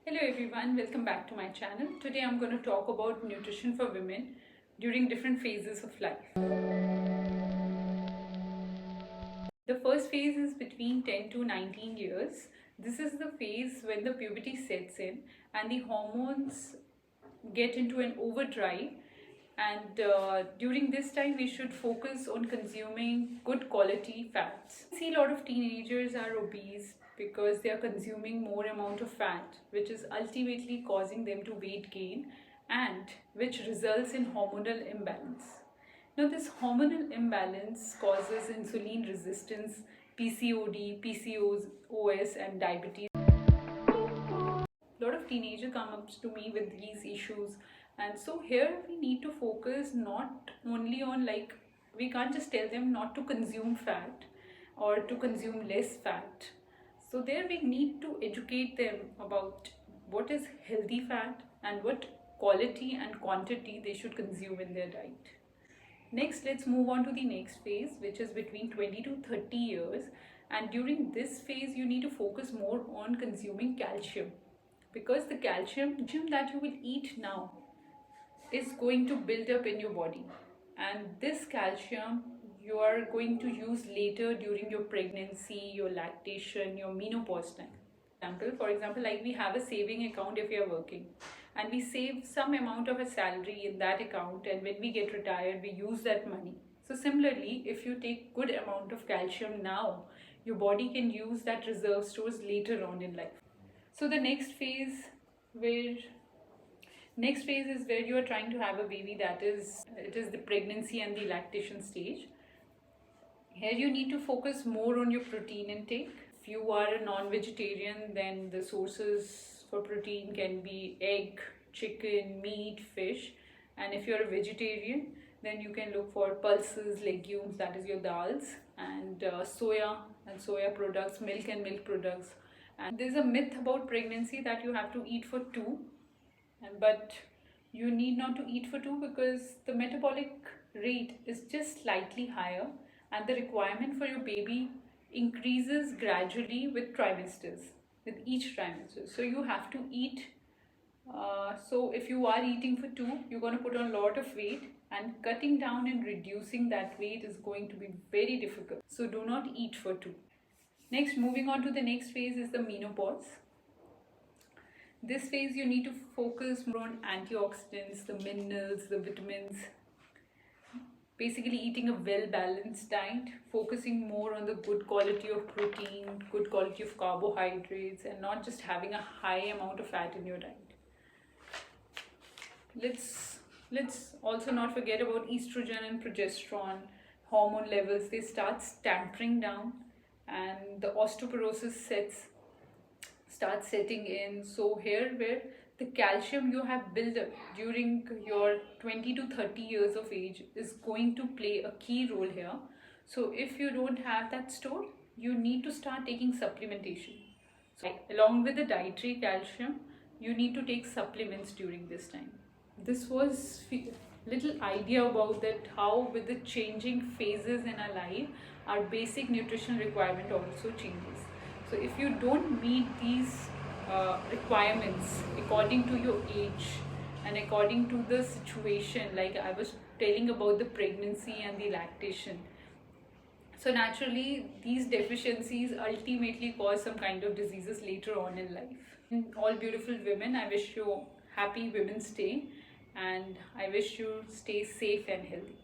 Hello everyone, welcome back to my channel. Today I'm going to talk about nutrition for women during different phases of life. The first phase is between 10 to 19 years. This is the phase when the puberty sets in and the hormones get into an overdrive, and during this time we should focus on consuming good quality fats. I see a lot of teenagers are obese because they are consuming more amount of fat, which is ultimately causing them to weight gain and which results in hormonal imbalance. Now this hormonal imbalance causes insulin resistance, PCOD, PCOS and diabetes. A lot of teenagers come up to me with these issues, and so here we need to focus not only on, like, we can't just tell them not to consume fat or to consume less fat. So there we need to educate them about what is healthy fat and what quality and quantity they should consume in their diet. Next, let's move on to the next phase, which is between 20 to 30 years. And during this phase, you need to focus more on consuming calcium, because the calcium that you will eat now is going to build up in your body, and this calcium you are going to use later during your pregnancy, your lactation, your menopause time. For example, like we have a saving account if we are working, and we save some amount of a salary in that account, and when we get retired we use that money. So similarly, if you take good amount of calcium now, your body can use that reserve stores later on in life. So the next phase is where you are trying to have a baby, that is, it is the pregnancy and the lactation stage. Here you need to focus more on your protein intake. If you are a non-vegetarian, then the sources for protein can be egg, chicken, meat, fish. And if you're a vegetarian, then you can look for pulses, legumes, that is your dals, and soya and soya products, milk and milk products. And there's a myth about pregnancy that you have to eat for two, but you need not to eat for two, because the metabolic rate is just slightly higher and the requirement for your baby increases gradually with trimesters, with each trimester. So you have to eat. So if you are eating for two, you're going to put on a lot of weight, and cutting down and reducing that weight is going to be very difficult. So do not eat for two. Next, moving on to the next phase is the menopause. This phase you need to focus more on antioxidants, the minerals, the vitamins. Basically eating a well-balanced diet, focusing more on the good quality of protein, good quality of carbohydrates, and not just having a high amount of fat in your diet. Let's also not forget about estrogen and progesterone hormone levels. They start tampering down, and the osteoporosis starts setting in. So here, where the calcium you have built up during your 20 to 30 years of age is going to play a key role here. So if you don't have that store, you need to start taking supplementation. So along with the dietary calcium, you need to take supplements during this time. This was little idea about that, how with the changing phases in our life, our basic nutrition requirement also changes. So if you don't meet these requirements according to your age and according to the situation, like I was telling about the pregnancy and the lactation, so naturally these deficiencies ultimately cause some kind of diseases later on in life. And all beautiful women, I wish you happy Women's Day, and I wish you stay safe and healthy.